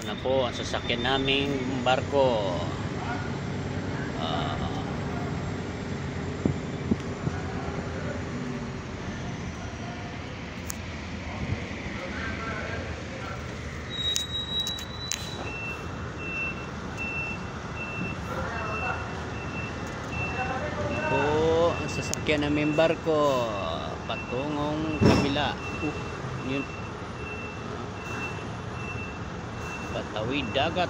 na po ang sasakyan naming barko. Ang sasakyan naming barko patungong kabila. Yun. Patawid dagat.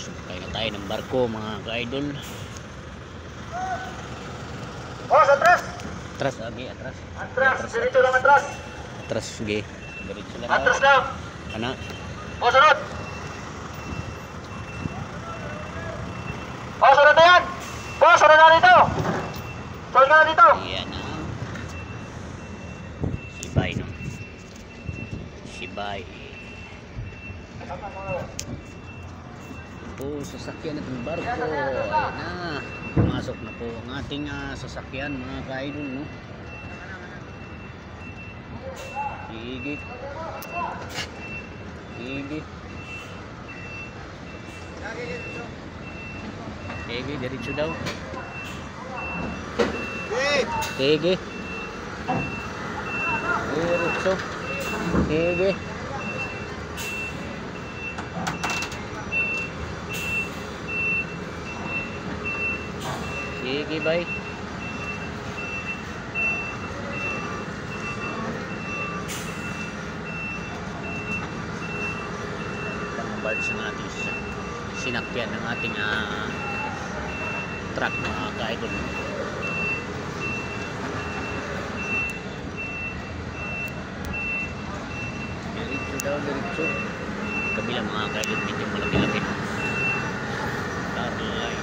Sumakay na tayo ng barko mga ka-idol. Atras! Atras, agi, atras. Atras, dito lang atras. Atras, agi. Diretso lang. Atras lang. Ano? Sunod! Sunod na yan! Sunod na dito! Sunod na dito! Ayan na. Sibay, no? Sibay. Sasakyan natin barko. Ayan na. Pumasok na po ang ating sasakyan mga ka-idol, no? Sige. Sige. Sige, diretso daw. Sige. Diretso. Sige. Sige, bye. Parts ng ating sinakyan ng ating truck mga ka-idol. Diretso daw, diretso. Kabila mga ka-idol, medyo malaki-laki no. Starlight.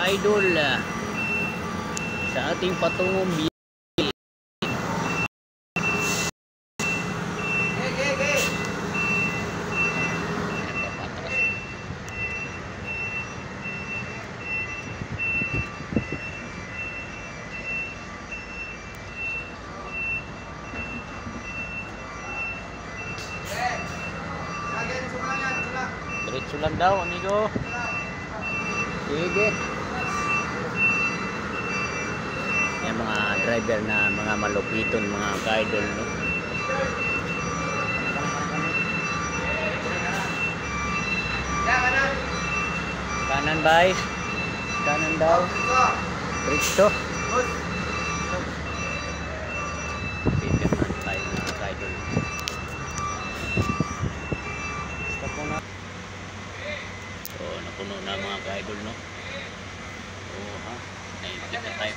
Idol sa ating patungong biyahe. Diretso lang daw, amigo. Sige. Yung mga driver na mga malupiton mga ka-idol, no? Kanan bay. Kanan daw. Diretso. Peter man tayo mga ka-idol. Stop po na. So napuno na mga ka-idol, no? Ha? Naipit na tayo.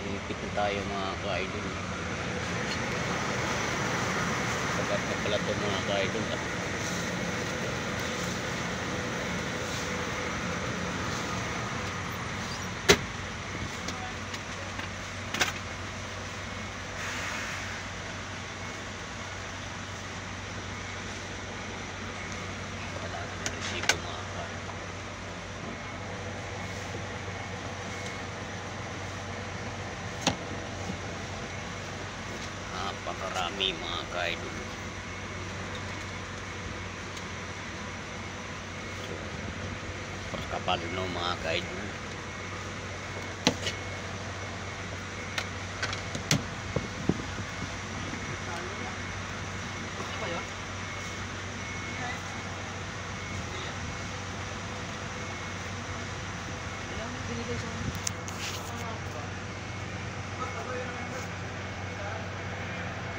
Ipit na tayo mga ka-idol. Sagat na pala ito mga ka-idol. Wala na resibo mga ka-idol. Napakarami mga ka-idol. Kapal no mga ka-idol.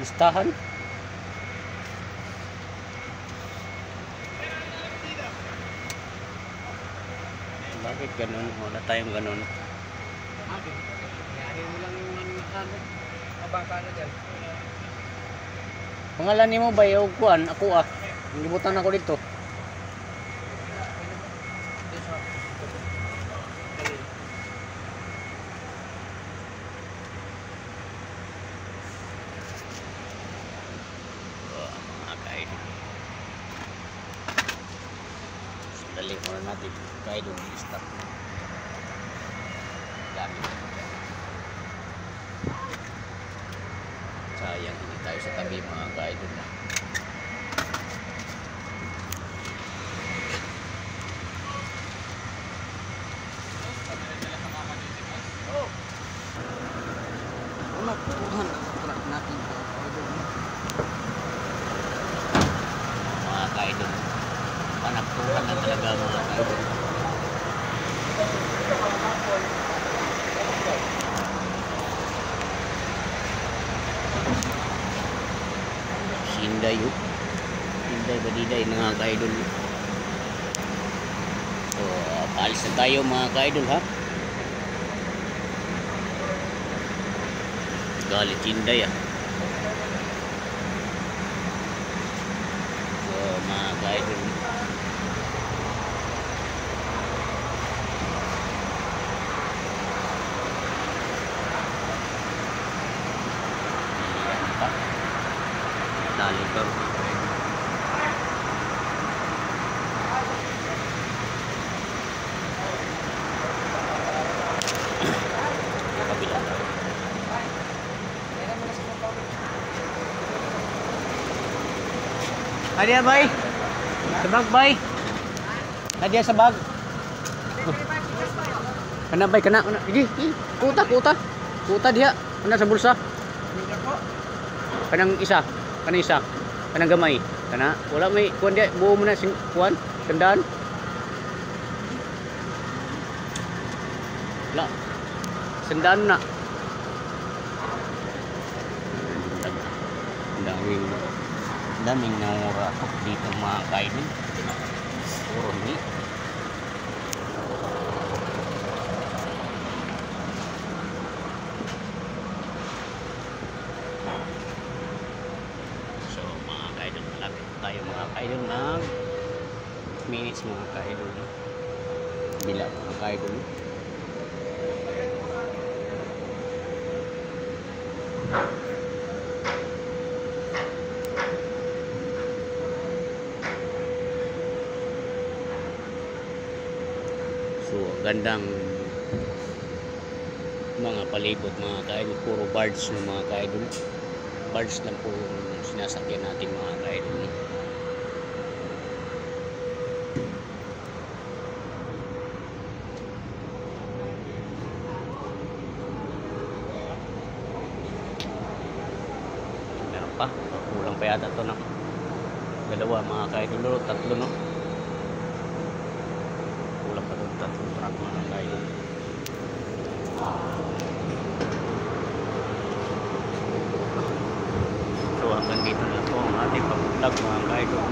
Listahan. Bakit ganun? Wala tayong ganun. Pangalan ni mo ba yung kuan? Ako Nilibutan ako dito. muna natin ka-idol i-stop. Gamit. Sayang hindi tayo sa tabi mga ka-idol. Ano kuhan ang truck natin Mga ka-idol. Panagtuhan na talaga mga ka-idol. Hinday yun. Hinday badiday mga ka-idol. So, paalis na tayo mga ka-idol ha. Galit Hinday ah. So, mga ka-idol. Dali ka. Kabila tayo. Hadiah bay. Sabag bay. Hadiah sabag. Kana bay kana. Idi, kuta kuta. Kuta diha. Kana sa bulsa. Kanang isa. Kanang isa. Kanang gamay. Kana wala may kuan dia buo mo na sing kuan tandaan. La. Sendaan na. Daming nangura dito mga ka-idol. Puro ni. So mga ka-idol, malapit tayo mga ka-idol ng minutes mga ka-idol. Bila mga ka-idol. So, gandang mga palibot mga ka-idol. Puro birds ng mga ka-idol. Birds lang po yung sinasakyan natin mga ka-idol. Meron pa. Kulang pa yata ito ng dalawa mga ka-idol. Tatlo no. Kulang pa doon tatlong truck mga ka-idol. So hanggang dito na po ang ating pag-vlog mga ka-idol.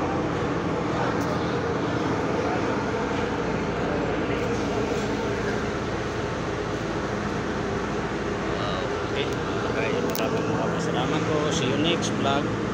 Okay mga ka-idol, maraming salamat po. See you next vlog.